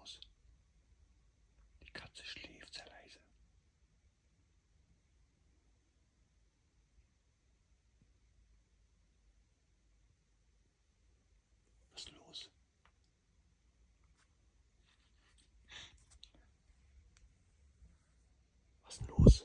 los? Die Katze schläft sehr leise. Was ist los? Was ist los?